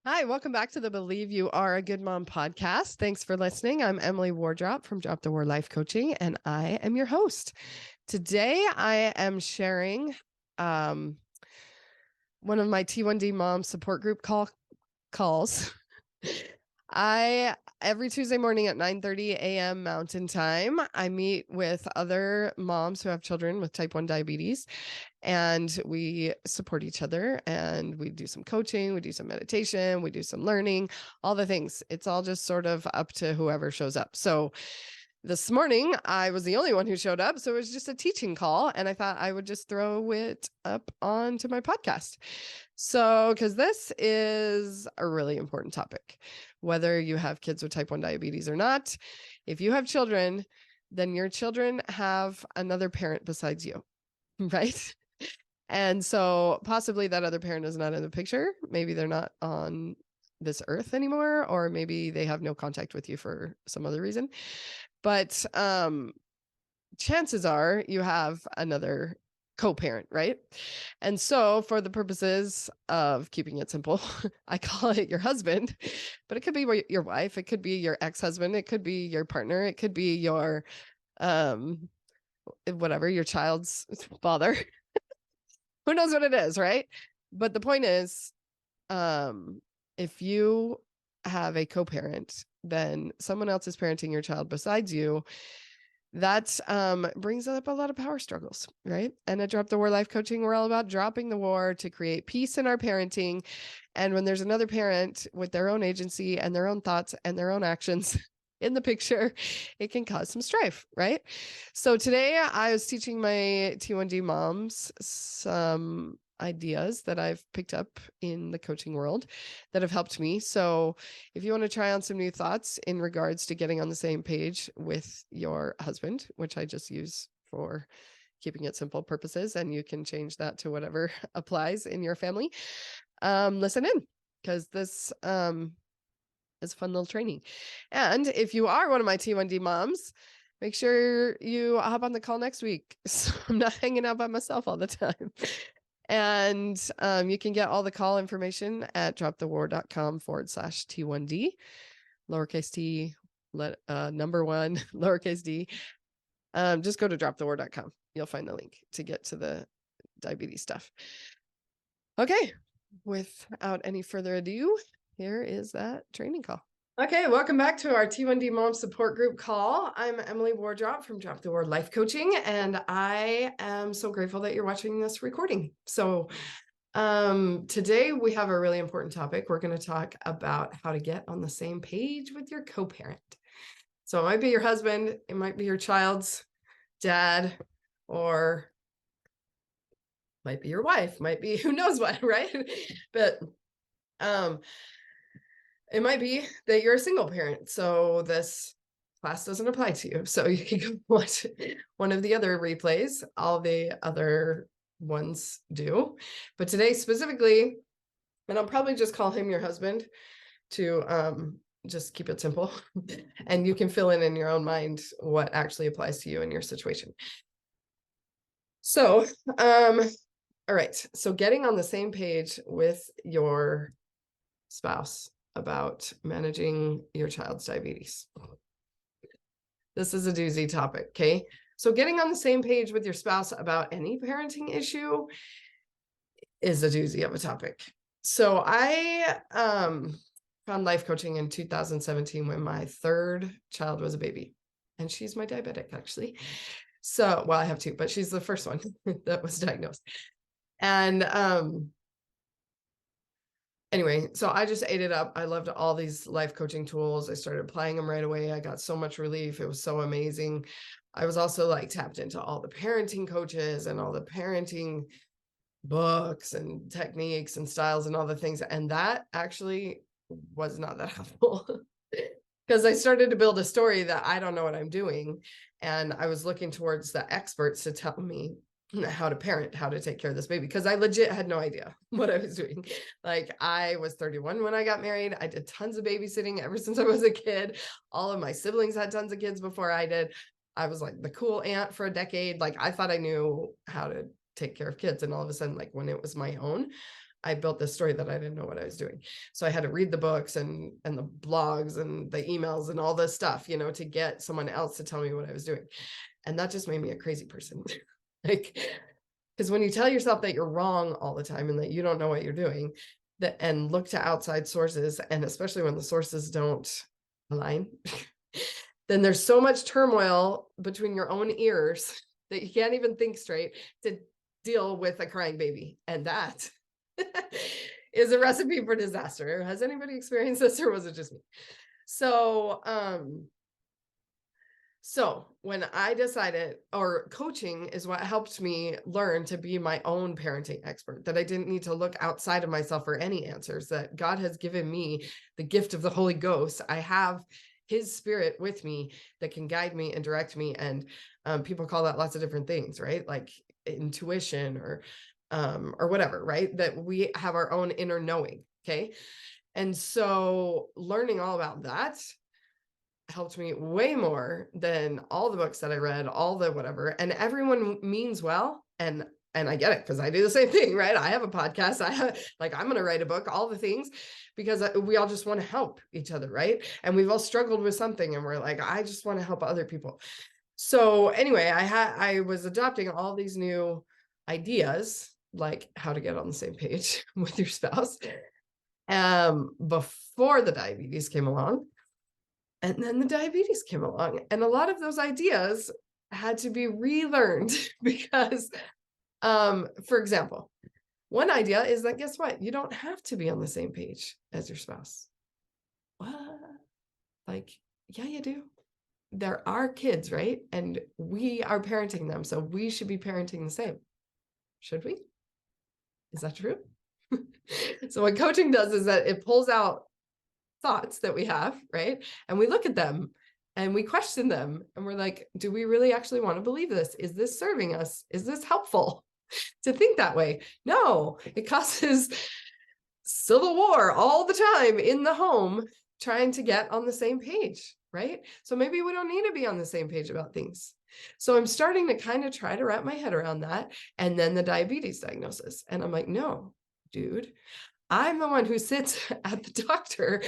Hi, welcome back to the Believe You Are a Good Mom podcast. Thanks for listening. I'm Emily Wardrop from Drop the War Life Coaching, and I am your host. Today, I am sharing one of my T1D Moms Support Group calls. I every Tuesday morning at 9:30 a.m. Mountain Time, I meet with other moms who have children with type 1 diabetes, and we support each other, and we do some coaching, we do some meditation, we do some learning, all the things. It's all just sort of up to whoever shows up. So this morning I was the only one who showed up, so it was just a teaching call, and I thought I would just throw it up onto my podcast. So, because this is a really important topic, whether you have kids with type 1 diabetes or not, if you have children, then your children have another parent besides you, right? And so possibly that other parent is not in the picture. Maybe they're not on this earth anymore, or maybe they have no contact with you for some other reason. But chances are you have another co-parent, right? And so for the purposes of keeping it simple, I call it your husband, but it could be your wife, it could be your ex-husband, it could be your partner, it could be your whatever, your child's father. Who knows what it is, right? But the point is, if you have a co-parent, then someone else is parenting your child besides you. That brings up a lot of power struggles, right? And at Drop the War Life Coaching, we're all about dropping the war to create peace in our parenting. And when there's another parent with their own agency and their own thoughts and their own actions in the picture, it can cause some strife, right? So today I was teaching my T1D moms some ideas that I've picked up in the coaching world that have helped me. So if you want to try on some new thoughts in regards to getting on the same page with your husband, which I just use for keeping it simple purposes, and you can change that to whatever applies in your family, listen in, because this is a fun little training. And if you are one of my T1D moms, make sure you hop on the call next week, so I'm not hanging out by myself all the time. And you can get all the call information at dropthewar.com/T1D, lowercase t, number one, lowercase d. Just go to dropthewar.com. You'll find the link to get to the diabetes stuff. Okay, without any further ado, here is that training call. Okay, welcome back to our T1D Moms Support Group call. I'm Emily Wardrop from Drop the War Life Coaching, and I am so grateful that you're watching this recording. So today we have a really important topic. We're going to talk about how to get on the same page with your co-parent. So it might be your husband, it might be your child's dad, or might be your wife, might be who knows what, right? But it might be that you're a single parent, so this class doesn't apply to you. So you can go watch one of the other replays. All the other ones do. But today specifically, and I'll probably just call him your husband to just keep it simple. And you can fill in your own mind what actually applies to you in your situation. So, all right. So getting on the same page with your spouse about managing your child's diabetes. This is a doozy topic, okay? So getting on the same page with your spouse about any parenting issue is a doozy of a topic. So I found life coaching in 2017 when my third child was a baby, and she's my diabetic, actually. So, well, I have two, but she's the first one that was diagnosed. And anyway, so I just ate it up. I loved all these life coaching tools. I started applying them right away. I got so much relief. It was so amazing. I was also like tapped into all the parenting coaches and all the parenting books and techniques and styles and all the things. And that actually was not that helpful because I started to build a story that I don't know what I'm doing. And I was looking towards the experts to tell me how to parent, how to take care of this baby, because I legit had no idea what I was doing. Like, I was 31 when I got married. I did tons of babysitting ever since I was a kid. All of my siblings had tons of kids before I did. I was like the cool aunt for a decade. Like, I thought I knew how to take care of kids. And all of a sudden, like when it was my own, I built this story that I didn't know what I was doing. So I had to read the books and the blogs and the emails and all this stuff, you know, to get someone else to tell me what I was doing. And that just made me a crazy person. Like, because when you tell yourself that you're wrong all the time and that you don't know what you're doing, that and look to outside sources, and especially when the sources don't align, then there's so much turmoil between your own ears that you can't even think straight to deal with a crying baby. And that is a recipe for disaster. Has anybody experienced this, or was it just me? So when I decided, or coaching is what helped me learn to be my own parenting expert, that I didn't need to look outside of myself for any answers, that God has given me the gift of the Holy Ghost. I have his spirit with me that can guide me and direct me. And people call that lots of different things, right? Like intuition or whatever, right? That we have our own inner knowing. Okay. And so learning all about that helped me way more than all the books that I read, all the whatever. And everyone means well. And I get it, because I do the same thing, right? I have a podcast. I'm going to write a book, all the things, because we all just want to help each other, right? And we've all struggled with something, and we're like, I just want to help other people. So anyway, I was adopting all these new ideas, like how to get on the same page with your spouse, before the diabetes came along. And then the diabetes came along, and a lot of those ideas had to be relearned because, for example, one idea is that, guess what? You don't have to be on the same page as your spouse. What? Like, yeah, you do. There are kids, right? And we are parenting them, so we should be parenting the same. Should we? Is that true? So what coaching does is that it pulls out thoughts that we have, right? And we look at them and we question them, and we're like, do we really actually want to believe this? Is this serving us? Is this helpful to think that way? No, it causes civil war all the time in the home, trying to get on the same page, right? So maybe we don't need to be on the same page about things. So I'm starting to kind of try to wrap my head around that. And then the diabetes diagnosis. And I'm like, no, dude, I'm the one who sits at the doctor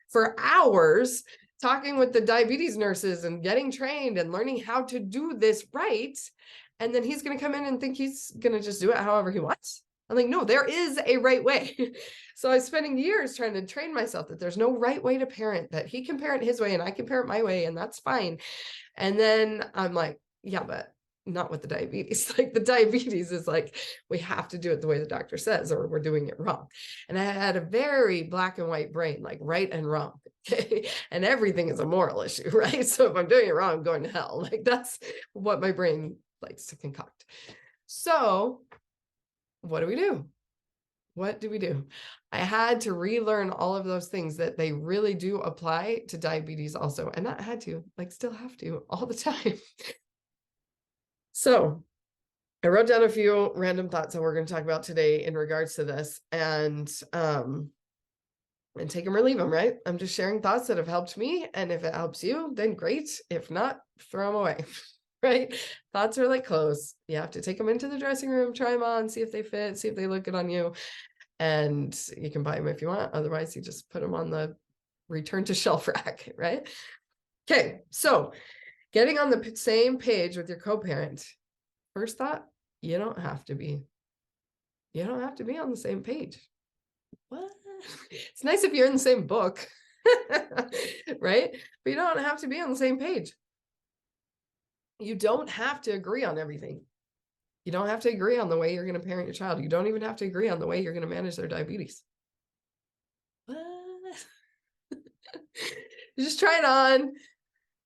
for hours talking with the diabetes nurses and getting trained and learning how to do this right. And then he's going to come in and think he's going to just do it however he wants. I'm like, no, there is a right way. So I was spending years trying to train myself that there's no right way to parent, that he can parent his way and I can parent my way, and that's fine. And then I'm like, yeah, but not with the diabetes. Like, the diabetes is like, we have to do it the way the doctor says, or we're doing it wrong. And I had a very black and white brain, like right and wrong. Okay? And everything is a moral issue, right? So if I'm doing it wrong, I'm going to hell. Like, that's what my brain likes to concoct. So what do we do? What do we do? I had to relearn all of those things, that they really do apply to diabetes also. And not had to, like, still have to all the time. So I wrote down a few random thoughts that we're going to talk about today in regards to this, and take them or leave them, right? I'm just sharing thoughts that have helped me. And if it helps you, then great. If not, throw them away, right? Thoughts are like clothes. You have to take them into the dressing room, try them on, see if they fit, see if they look good on you. And you can buy them if you want. Otherwise, you just put them on the return to shelf rack, right? Okay, so getting on the same page with your co-parent. First thought, you don't have to be. You don't have to be on the same page. What? It's nice if you're in the same book, right? But you don't have to be on the same page. You don't have to agree on everything. You don't have to agree on the way you're going to parent your child. You don't even have to agree on the way you're going to manage their diabetes. What? You just try it on.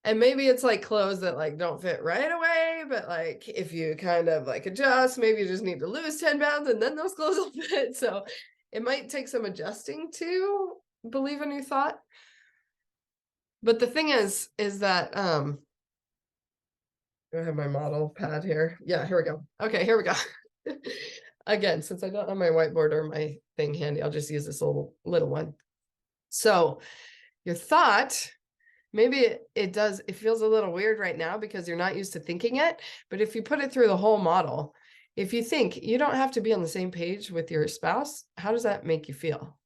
And maybe it's like clothes that like don't fit right away, but like if you kind of like adjust, maybe you just need to lose 10 pounds and then those clothes will fit. So it might take some adjusting to believe a new thought. But the thing is that, I have my model pad here. Yeah, here we go. Okay, here we go. Again, since I don't have my whiteboard or my thing handy, I'll just use this little one. So your thought, maybe it feels a little weird right now because you're not used to thinking it, but if you put it through the whole model, if you think you don't have to be on the same page with your spouse, how does that make you feel?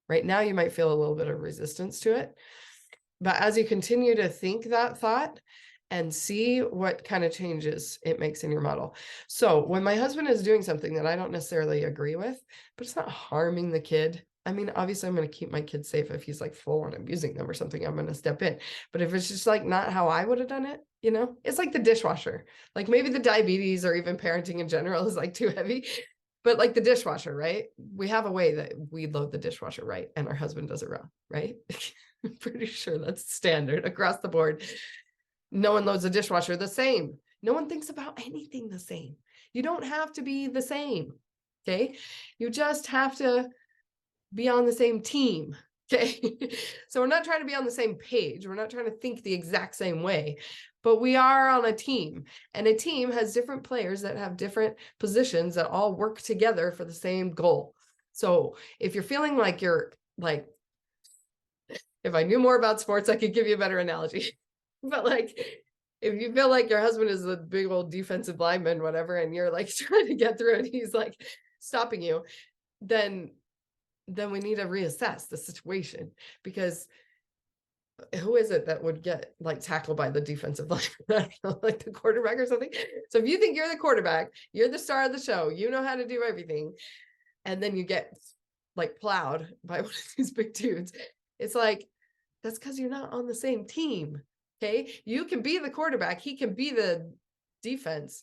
Right now, you might feel a little bit of resistance to it. But as you continue to think that thought and see what kind of changes it makes in your model. So when my husband is doing something that I don't necessarily agree with, but it's not harming the kid. I mean, obviously I'm going to keep my kid safe. If he's like full on abusing them or something, I'm going to step in. But if it's just like not how I would have done it, you know, it's like the dishwasher. Like maybe the diabetes or even parenting in general is like too heavy. But like the dishwasher, right? We have a way that we load the dishwasher right, and our husband does it wrong, right? I'm pretty sure that's standard across the board. No one loads the dishwasher the same. No one thinks about anything the same. You don't have to be the same, okay? You just have to be on the same team, okay? So we're not trying to be on the same page. We're not trying to think the exact same way, but we are on a team, and a team has different players that have different positions that all work together for the same goal. So if you're feeling like you're like, if I knew more about sports, I could give you a better analogy. But like, if you feel like your husband is a big old defensive lineman, whatever, and you're like trying to get through it, he's like stopping you, then we need to reassess the situation, because who is it that would get like tackled by the defensive lineman? Like the quarterback or something. So if you think you're the quarterback, you're the star of the show, you know how to do everything, and then you get like plowed by one of these big dudes, it's like, that's because you're not on the same team. Okay. You can be the quarterback, he can be the defense.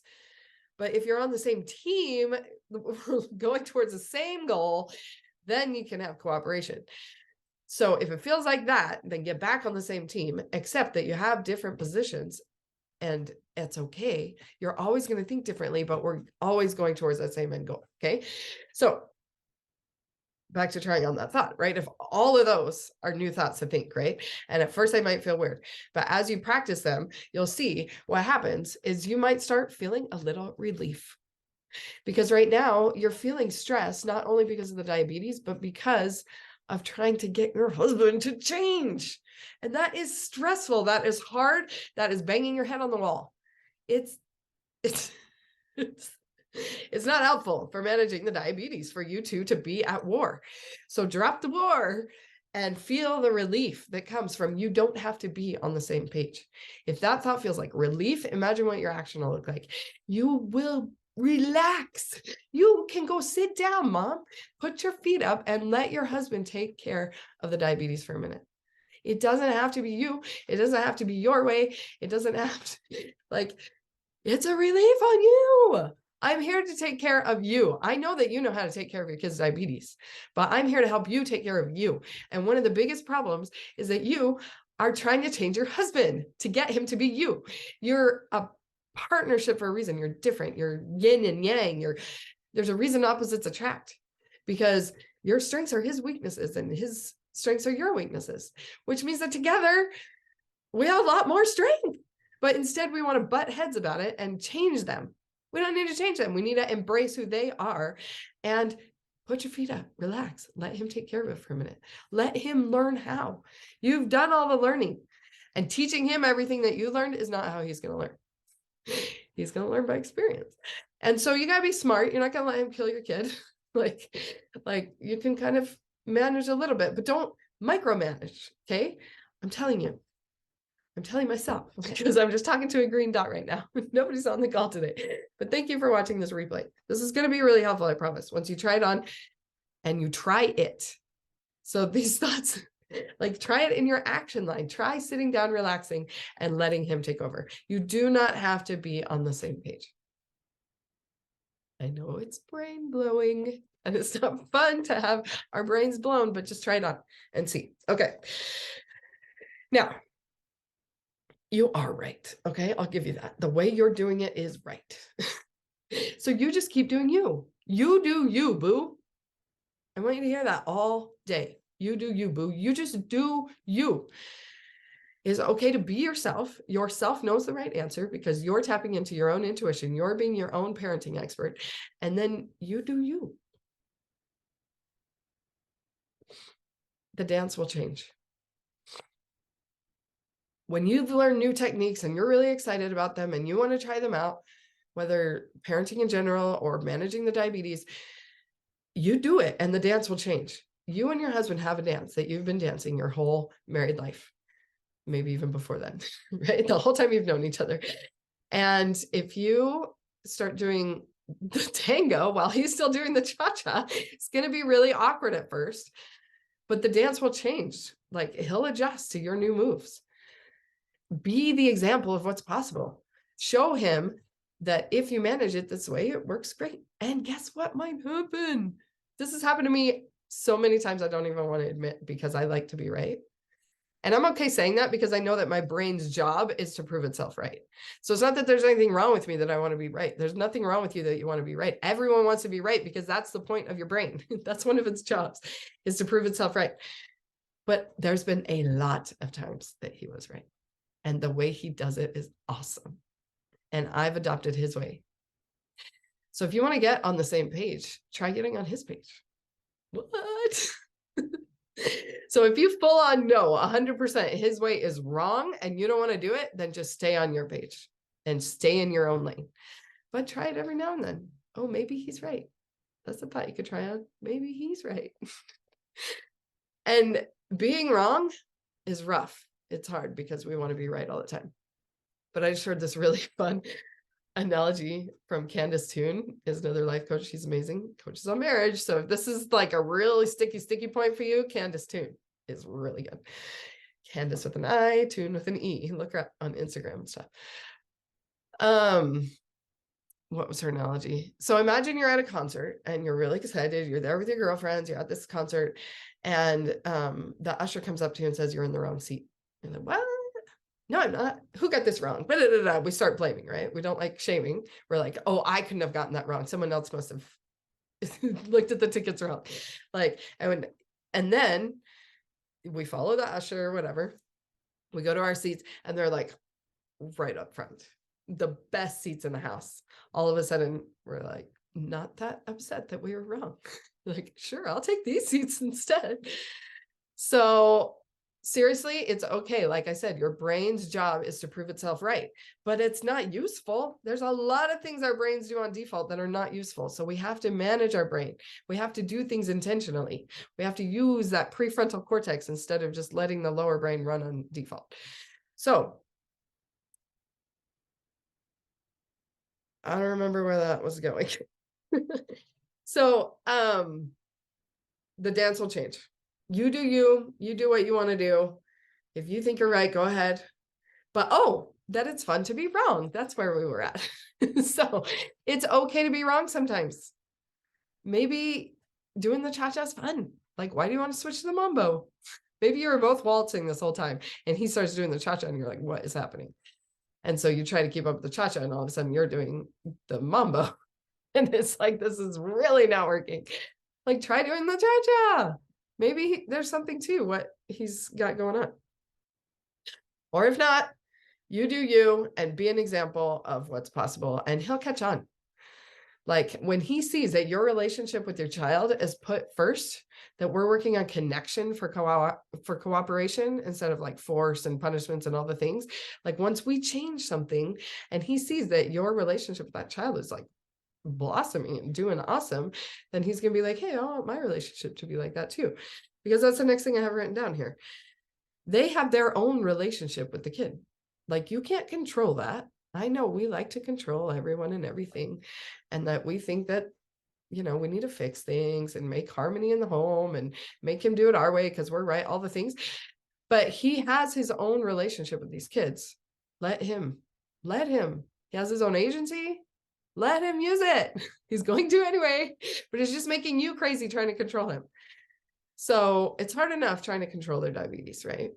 But if you're on the same team, going towards the same goal, then you can have cooperation. So if it feels like that, then get back on the same team, accept that you have different positions, and it's okay. You're always going to think differently, but we're always going towards that same end goal. Okay. So back to trying on that thought, right? If all of those are new thoughts to think, right? And at first they might feel weird, but as you practice them, you'll see what happens is you might start feeling a little relief. Because right now you're feeling stress, not only because of the diabetes, but because of trying to get your husband to change. And that is stressful. That is hard. That is banging your head on the wall. It's it's not helpful for managing the diabetes for you two to be at war. So drop the war and feel the relief that comes from you don't have to be on the same page. If that thought feels like relief, imagine what your action will look like. You will relax. You can go sit down, mom, put your feet up and let your husband take care of the diabetes for a minute. It doesn't have to be you. It doesn't have to be your way. It doesn't have to, like, it's a relief on you. I'm here to take care of you. I know that you know how to take care of your kids' diabetes, but I'm here to help you take care of you. And one of the biggest problems is that you are trying to change your husband to get him to be you. You're a partnership for a reason. You're different. You're yin and yang. There's a reason opposites attract, because your strengths are his weaknesses and his strengths are your weaknesses, which means that together we have a lot more strength. But instead we want to butt heads about it and change them. We don't need to change them. We need to embrace who they are and put your feet up, relax, let him take care of it for a minute. Let him learn how. You've done all the learning, and teaching him everything that you learned is not how he's going to learn. He's going to learn by experience. And so you got to be smart. You're not going to let him kill your kid. like you can kind of manage a little bit, but don't micromanage. Okay. I'm telling myself, because I'm just talking to a green dot right now. Nobody's on the call today, but thank you for watching this replay. This is going to be really helpful, I promise, once you try it on and you try it. So these thoughts, like, try it in your action line. Try sitting down, relaxing, and letting him take over. You do not have to be on the same page. I know it's brain blowing and it's not fun to have our brains blown, but just try it on and see. Okay. Now, you are right. Okay. I'll give you that. The way you're doing it is right. So you just keep doing you. You do you, boo. I want you to hear that all day. You do you, boo. You just do you. It's okay to be yourself. Yourself knows the right answer because you're tapping into your own intuition. You're being your own parenting expert. And then you do you. The dance will change. When you've learned new techniques and you're really excited about them and you want to try them out, whether parenting in general or managing the diabetes, you do it and the dance will change. You and your husband have a dance that you've been dancing your whole married life, maybe even before then, right? The whole time you've known each other. And if you start doing the tango while he's still doing the cha-cha, it's going to be really awkward at first, but the dance will change. Like he'll adjust to your new moves. Be the example of what's possible. Show him that if you manage it this way, it works great. And guess what might happen? This has happened to me so many times I don't even want to admit, because I like to be right. And I'm okay saying that because I know that my brain's job is to prove itself right. So it's not that there's anything wrong with me that I want to be right. There's nothing wrong with you that you want to be right. Everyone wants to be right because that's the point of your brain. That's one of its jobs, is to prove itself right. But there's been a lot of times that he was right. And the way he does it is awesome. And I've adopted his way. So if you want to get on the same page, try getting on his page. What? So if you full on know 100% his way is wrong and you don't want to do it, then just stay on your page and stay in your own lane. But try it every now and then. Oh, maybe he's right. That's a thought you could try on. Maybe he's right. And being wrong is rough. It's hard because we want to be right all the time. But I just heard this really fun analogy from Candace Toon, is another life coach. She's amazing. Coaches on marriage. So if this is like a really sticky point for you, Candace Toon is really good. Candace with an I, Toon with an E. Look her up on Instagram and stuff. What was her analogy? So imagine you're at a concert and you're really excited. You're there with your girlfriends. You're at this concert, and the usher comes up to you and says you're in the wrong seat. You're like, what? No, I'm not. Who got this wrong? We start blaming, right? We don't like shaming. We're like, oh, I couldn't have gotten that wrong. Someone else must have looked at the tickets wrong. Like, and then we follow the usher or whatever. We go to our seats and they're like right up front, the best seats in the house. All of a sudden, we're like, not that upset that we were wrong. Like, sure, I'll take these seats instead. So seriously, it's okay. Like I said, your brain's job is to prove itself right, but it's not useful. There's a lot of things our brains do on default that are not useful. So we have to manage our brain. We have to do things intentionally. We have to use that prefrontal cortex instead of just letting the lower brain run on default. So I don't remember where that was going. So the dance will change. You do you do what you want to do. If you think you're right, go ahead. But that it's fun to be wrong. That's where we were at. So it's okay to be wrong sometimes. Maybe doing the cha-cha is fun. Like, why do you want to switch to the mambo? Maybe you were both waltzing this whole time and he starts doing the cha-cha and you're like, what is happening? And so you try to keep up with the cha-cha and all of a sudden you're doing the mambo. And it's like, this is really not working. Like, try doing the cha-cha. Maybe there's something to what he's got going on. Or if not, you do you and be an example of what's possible, and he'll catch on. Like when he sees that your relationship with your child is put first, that we're working on connection for cooperation instead of like force and punishments and all the things. Like once we change something and he sees that your relationship with that child is like blossoming and doing awesome, then he's going to be like, hey, I want my relationship to be like that too. Because that's the next thing I have written down here. They have their own relationship with the kid. Like you can't control that. I know we like to control everyone and everything, and that we think that, we need to fix things and make harmony in the home and make him do it our way because we're right, all the things. But he has his own relationship with these kids. Let him. He has his own agency. Let him use it. He's going to anyway, but it's just making you crazy trying to control him. So it's hard enough trying to control their diabetes, right?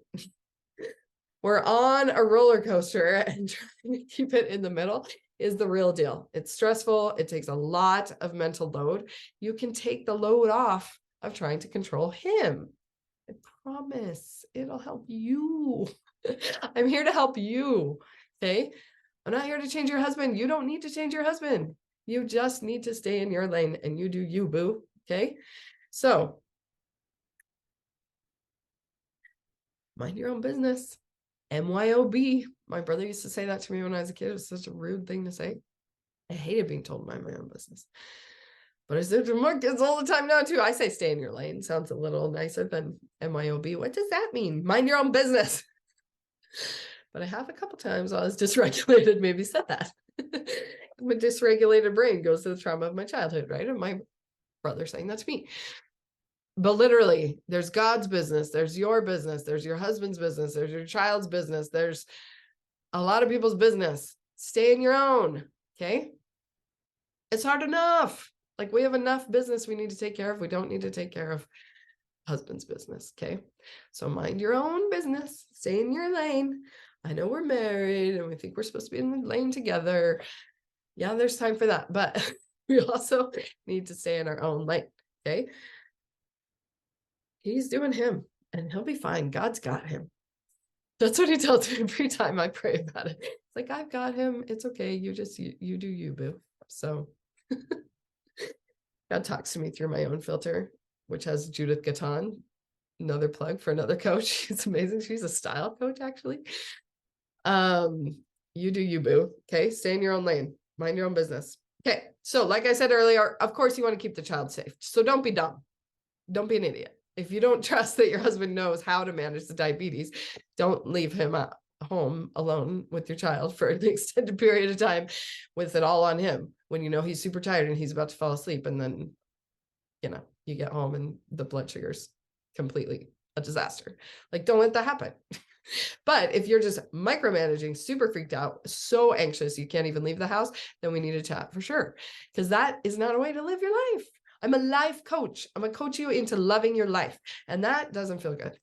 We're on a roller coaster, and trying to keep it in the middle is the real deal. It's stressful. It takes a lot of mental load. You can take the load off of trying to control him. I promise it'll help you. I'm here to help you. Okay. I'm not here to change your husband. You don't need to change your husband. You just need to stay in your lane and you do you, boo. Okay. So mind your own business. MYOB. My brother used to say that to me when I was a kid. It was such a rude thing to say. I hated being told to mind my own business. But I say to my kids all the time now too. I say stay in your lane. Sounds a little nicer than MIOB. What does that mean? Mind your own business. But I have a couple times while I was dysregulated maybe said that. My dysregulated brain goes to the trauma of my childhood, right? And my brother saying that to me. But literally, there's God's business, there's your business, there's your husband's business, there's your child's business, there's a lot of people's business. Stay in your own, okay? It's hard enough. Like, we have enough business we need to take care of. We don't need to take care of husband's business, okay? So mind your own business. Stay in your lane. I know we're married and we think we're supposed to be in the lane together. Yeah, there's time for that. But we also need to stay in our own lane, okay? He's doing him and he'll be fine. God's got him. That's what he tells me every time I pray about it. It's like, I've got him. It's okay. You do you, boo. So God talks to me through my own filter, which has Judith Gatton, another plug for another coach. She's amazing. She's a style coach, actually. You do you, boo. Okay. Stay in your own lane. Mind your own business. Okay. So like I said earlier, of course you want to keep the child safe. So don't be dumb. Don't be an idiot. If you don't trust that your husband knows how to manage the diabetes, don't leave him at home alone with your child for an extended period of time with it all on him when you know he's super tired and he's about to fall asleep. And then, you get home and the blood sugar's completely a disaster. Like, don't let that happen. But if you're just micromanaging, super freaked out, so anxious you can't even leave the house, then we need to chat for sure. Because that is not a way to live your life. I'm a life coach. I'm going to coach you into loving your life. And that doesn't feel good.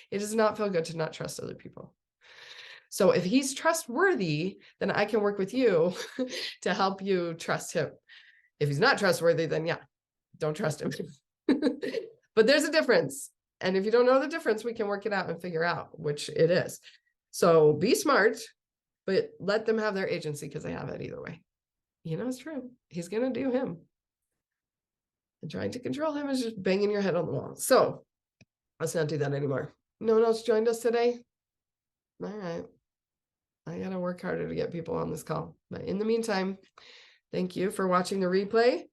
It does not feel good to not trust other people. So if he's trustworthy, then I can work with you to help you trust him. If he's not trustworthy, then yeah, don't trust him. But there's a difference. And if you don't know the difference, we can work it out and figure out which it is. So be smart, but let them have their agency because they have it either way. It's true. He's going to do him. And trying to control him is just banging your head on the wall. So let's not do that anymore. No one else joined us today? All right. I got to work harder to get people on this call. But in the meantime, thank you for watching the replay.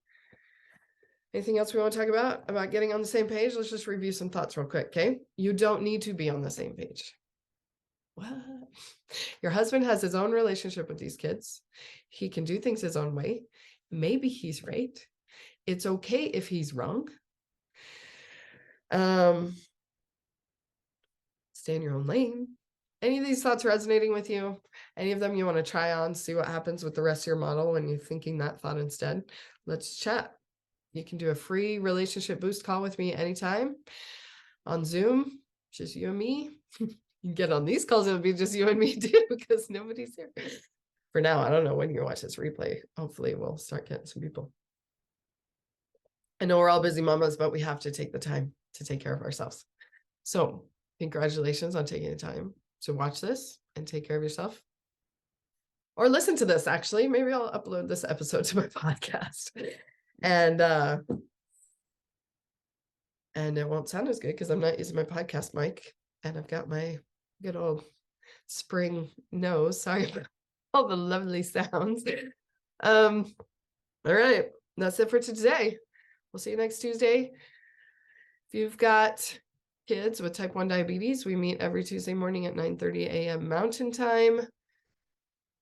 Anything else we want to talk about getting on the same page? Let's just review some thoughts real quick, okay? You don't need to be on the same page. What? Your husband has his own relationship with these kids. He can do things his own way. Maybe he's right. It's okay if he's wrong. Stay in your own lane. Any of these thoughts resonating with you? Any of them you want to try on, see what happens with the rest of your model when you're thinking that thought instead? Let's chat. You can do a free relationship boost call with me anytime on Zoom, just you and me. You can get on these calls, it'll be just you and me too, because nobody's here. For now, I don't know when you watch this replay. Hopefully we'll start getting some people. I know we're all busy mamas, but we have to take the time to take care of ourselves. So congratulations on taking the time to watch this and take care of yourself. Or listen to this, actually. Maybe I'll upload this episode to my podcast. And it won't sound as good because I'm not using my podcast mic. And I've got my good old spring nose. Sorry about all the lovely sounds. All right. That's it for today. We'll see you next Tuesday. If you've got kids with type 1 diabetes, we meet every Tuesday morning at 9:30 a.m. Mountain Time.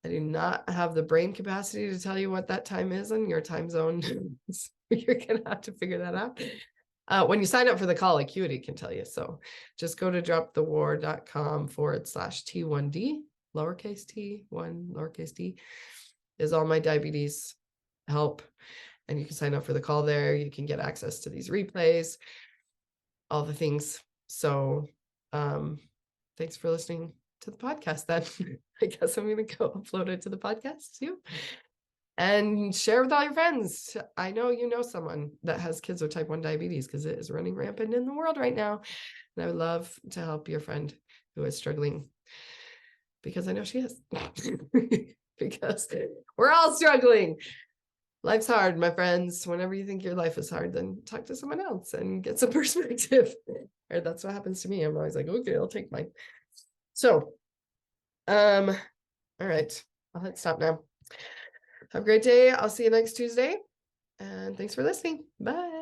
I do not have the brain capacity to tell you what that time is in your time zone. So you're going to have to figure that out. When you sign up for the call, Acuity can tell you. So just go to dropthewar.com/T1D, lowercase t, 1 lowercase d, is all my diabetes help. And you can sign up for the call there. You can get access to these replays, all the things. So thanks for listening to the podcast then. I guess I'm going to go upload it to the podcast too. And share with all your friends. I know you know someone that has kids with type 1 diabetes because it is running rampant in the world right now. And I would love to help your friend who is struggling because I know she is. Because we're all struggling. Life's hard, my friends. Whenever you think your life is hard, then talk to someone else and get some perspective. Or that's what happens to me. I'm always like, okay, I'll take mine. So, all right, I'll hit stop now. Have a great day. I'll see you next Tuesday. And thanks for listening. Bye.